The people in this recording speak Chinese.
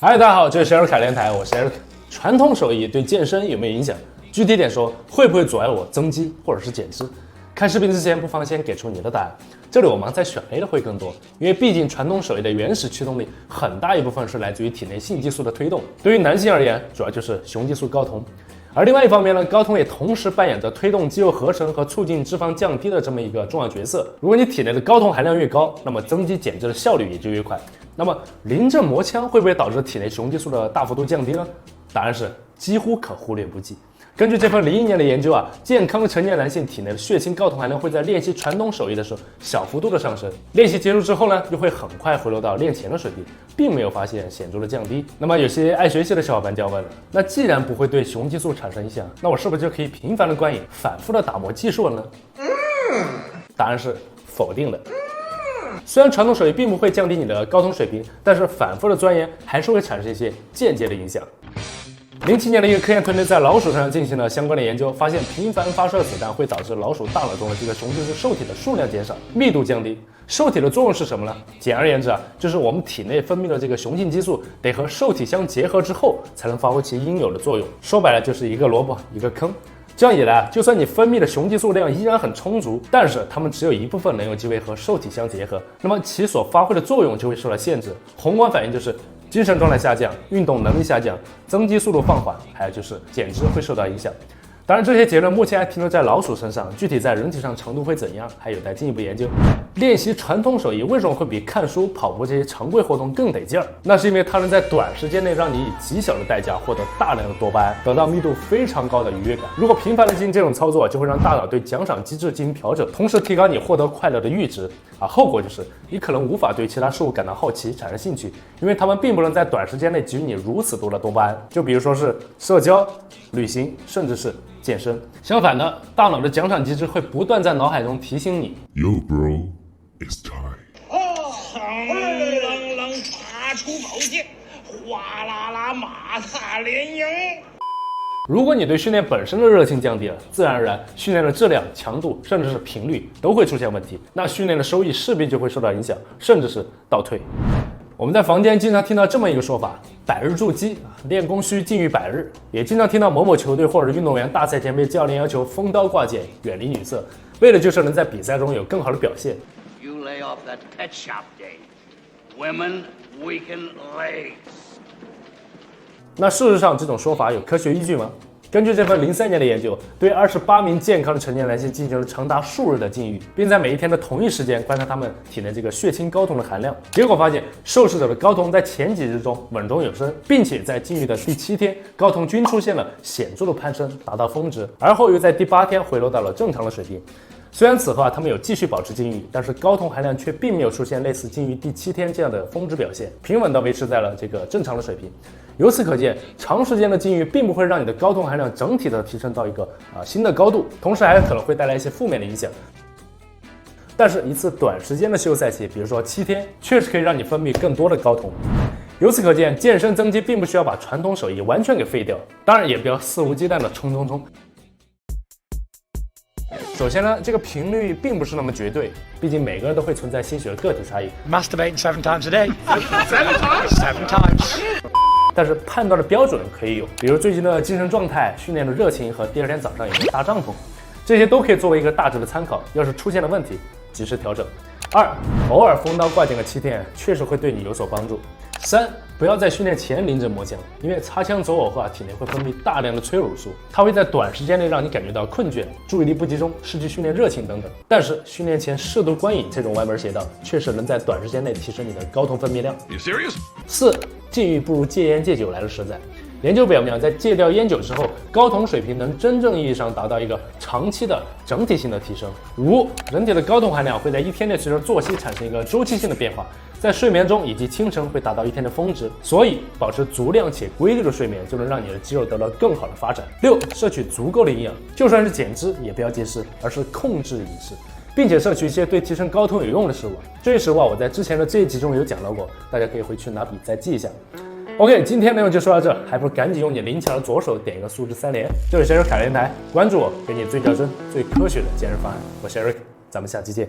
嗨，大家好，这里是 Eric 联台，我是 Eric。传统手艺对健身有没有影响？具体点说，会不会阻碍我增肌或者是减脂？看视频之前，不妨先给出你的答案。这里我们在选 A 的会更多，因为毕竟传统手艺的原始驱动力很大一部分是来自于体内性激素的推动。对于男性而言，主要就是雄激素睾酮。而另外一方面呢，睾酮也同时扮演着推动肌肉合成和促进脂肪降低的这么一个重要角色。如果你体内的睾酮含量越高，那么增肌减脂的效率也就越快。那么临阵磨枪会不会导致体内雄激素的大幅度降低呢？答案是几乎可忽略不计。根据这份01年的研究啊，健康的成年男性体内的血清睾酮含量会在练习传统手艺的时候小幅度的上升，练习结束之后呢，又会很快回落到练前的水平，并没有发现显著的降低。那么有些爱学习的小伙伴就要问了，那既然不会对雄激素产生影响，那我是不是就可以频繁的观影，反复的打磨技术了呢？答案是否定的。虽然传统手艺并不会降低你的睾酮水平，但是反复的钻研还是会产生一些间接的影响。07年的一个科研团队在老鼠身上进行了相关的研究，发现频繁发射子弹会导致老鼠大脑中的这个雄激素受体的数量减少，密度降低。受体的作用是什么呢？简而言之啊，就是我们体内分泌的这个雄性激素得和受体相结合之后，才能发挥其应有的作用。说白了就是一个萝卜一个坑。这样一来，就算你分泌的雄激素量依然很充足，但是它们只有一部分能有机会和受体相结合，那么其所发挥的作用就会受到限制。宏观反应就是精神状态下降、运动能力下降、增肌速度放缓，还有就是减脂会受到影响。当然，这些结论目前还停留在老鼠身上，具体在人体上程度会怎样，还有待进一步研究。练习传统手艺为什么会比看书、跑步这些常规活动更得劲儿？那是因为它能在短时间内让你以极小的代价获得大量的多巴胺，得到密度非常高的愉悦感。如果频繁的进行这种操作，就会让大脑对奖赏机制进行调整，同时提高你获得快乐的阈值。后果就是你可能无法对其他事物感到好奇、产生兴趣，因为它们并不能在短时间内给予你如此多的多巴胺。就比如说是社交、旅行，甚至是健身。相反的，大脑的奖赏机制会不断在脑海中提醒你 Yo, bro, it's time. 啷啷拔出宝剑，哗啦啦马踏连营。如果你对训练本身的热情降低了，自然而然训练的质量、强度，甚至是频率都会出现问题，那训练的收益势必就会受到影响，甚至是倒退。我们在房间经常听到这么一个说法：100日筑基，练功需禁欲100日。也经常听到某某球队或者运动员大赛前被教练要求封刀挂剑，远离女色，为的就是能在比赛中有更好的表现。You lay off that pet shop game. Women weaken legs. 那事实上，这种说法有科学依据吗？根据这份03年的研究，对28名健康的成年男性进行了长达数日的禁欲，并在每一天的同一时间观察他们体内这个血清睾酮的含量。结果发现，受试者的睾酮在前几日中稳中有升，并且在禁欲的第7天，睾酮均出现了显著的攀升，达到峰值，而后又在第8天回落到了正常的水平。虽然此后他们有继续保持禁欲，但是睾酮含量却并没有出现类似禁欲第7天这样的峰值表现，平稳地维持在了这个正常的水平。由此可见，长时间的禁欲并不会让你的睾酮含量整体的提升到一个新的高度，同时还可能会带来一些负面的影响。但是一次短时间的休赛期，比如说7天，确实可以让你分泌更多的睾酮。由此可见，健身增肌并不需要把传统手艺完全给废掉，当然也不要肆无忌惮的冲。首先呢，这个频率并不是那么绝对，毕竟每个人都会存在些许的个体差异。Masturbating 7 times a day. 7 times. 但是判断的标准可以有，比如最近的精神状态、训练的热情和第二天早上有没有搭帐篷，这些都可以作为一个大致的参考。要是出现了问题，及时调整。2. 偶尔封刀挂剑个7天，确实会对你有所帮助。3. 不要在训练前临阵磨枪，因为擦枪走火后体内会分泌大量的催乳素，它会在短时间内让你感觉到困倦、注意力不集中、失去训练热情等等。但是训练前适度观影这种歪门邪道，确实能在短时间内提升你的睾酮分泌量。You serious? 4. 禁欲不如戒烟戒酒来的实在。研究表明，在戒掉烟酒之后，睾酮水平能真正意义上达到一个长期的整体性的提升。如人体的睾酮含量会在1天内随着作息产生一个周期性的变化，在睡眠中以及清晨会达到1天的峰值。所以保持足量且规律的睡眠，就能让你的肌肉得到更好的发展。6. 摄取足够的营养，就算是减脂也不要节食，而是控制饮食，并且摄取一些对提升睾酮有用的食物。这些食物我在之前的这一集中有讲到过，大家可以回去拿笔再记一下。OK， 今天内容就说到这，还不如赶紧用你灵巧的左手点一个素质3连。这里是 Eric 联台，关注我，给你最较真、最科学的健身方案。我是 Eric，咱们下期见。